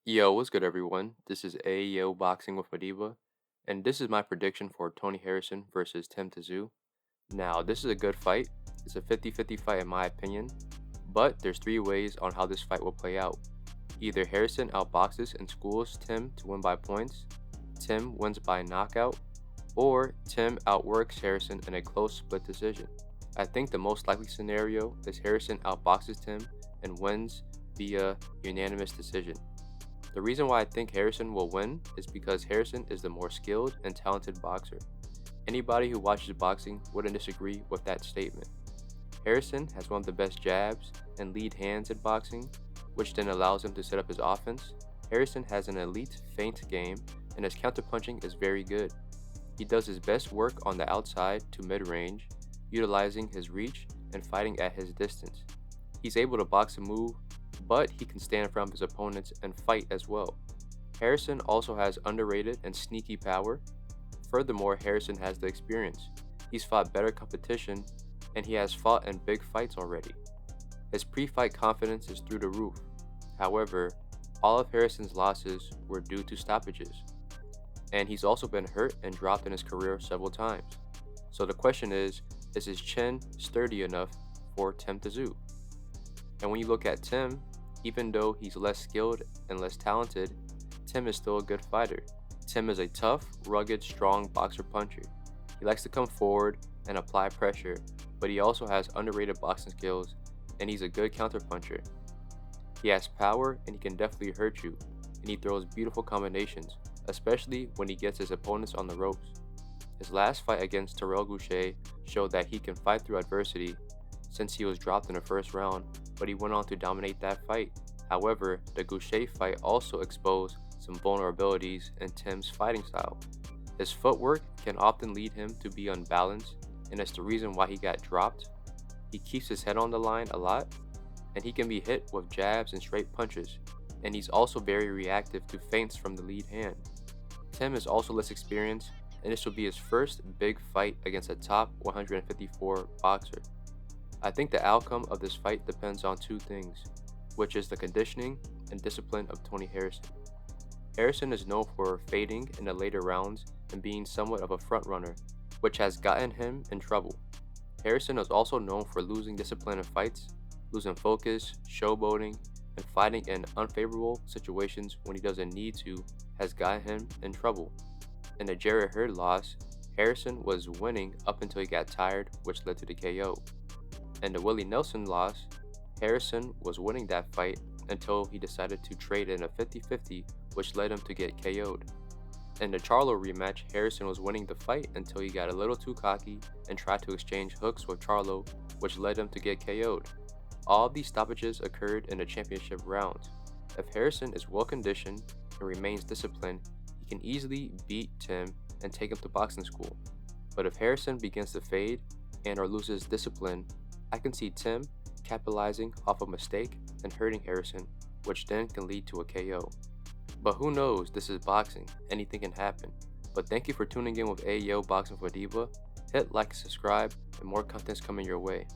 Yo, what's good everyone? This is Ayo Boxing with Madiba, and this is my prediction for Tony Harrison versus Tim Tszyu. Now, this is a good fight. It's a 50-50 fight in my opinion, but there's three ways on how this fight will play out. Either Harrison outboxes and schools Tim to win by points, Tim wins by knockout, or Tim outworks Harrison in a close split decision. I think the most likely scenario is Harrison outboxes Tim and wins via unanimous decision. The reason why I think Harrison will win is because Harrison is the more skilled and talented boxer. Anybody who watches boxing wouldn't disagree with that statement. Harrison has one of the best jabs and lead hands in boxing, which then allows him to set up his offense. Harrison has an elite feint game, and his counterpunching is very good. He does his best work on the outside to mid-range, utilizing his reach and fighting at his distance. He's able to box and move, but he can stand in front of his opponents and fight as well. Harrison also has underrated and sneaky power. Furthermore, Harrison has the experience. He's fought better competition, and he has fought in big fights already. His pre-fight confidence is through the roof. However, all of Harrison's losses were due to stoppages, and he's also been hurt and dropped in his career several times. So the question is his chin sturdy enough for Tim Tszyu? And when you look at Tim, even though he's less skilled and less talented, Tim is still a good fighter. Tim is a tough, rugged, strong boxer-puncher. He likes to come forward and apply pressure, but he also has underrated boxing skills, and he's a good counter-puncher. He has power, and he can definitely hurt you, and he throws beautiful combinations, especially when he gets his opponents on the ropes. His last fight against Terrell Gausha showed that he can fight through adversity, since he was dropped in the first round, but he went on to dominate that fight. However, the Gausha fight also exposed some vulnerabilities in Tim's fighting style. His footwork can often lead him to be unbalanced, and it's the reason why he got dropped. He keeps his head on the line a lot, and he can be hit with jabs and straight punches, and he's also very reactive to feints from the lead hand. Tim is also less experienced, and this will be his first big fight against a top 154 boxer. I think the outcome of this fight depends on two things, which is the conditioning and discipline of Tony Harrison. Harrison is known for fading in the later rounds and being somewhat of a front runner, which has gotten him in trouble. Harrison is also known for losing discipline in fights, losing focus, showboating, and fighting in unfavorable situations when he doesn't need to has gotten him in trouble. In the Jarrett Hurd loss, Harrison was winning up until he got tired, which led to the KO. In the Willie Nelson loss, Harrison was winning that fight until he decided to trade in a 50-50, which led him to get KO'd. In the Charlo rematch, Harrison was winning the fight until he got a little too cocky and tried to exchange hooks with Charlo, which led him to get KO'd. All of these stoppages occurred in the championship rounds. If Harrison is well conditioned and remains disciplined, he can easily beat Tim and take him to boxing school. But if Harrison begins to fade and or loses discipline, I can see Tim capitalizing off a mistake and hurting Harrison, which then can lead to a KO. But who knows, this is boxing, anything can happen. But thank you for tuning in with Ayo Boxing for Diva. Hit like and subscribe, and more content's coming your way.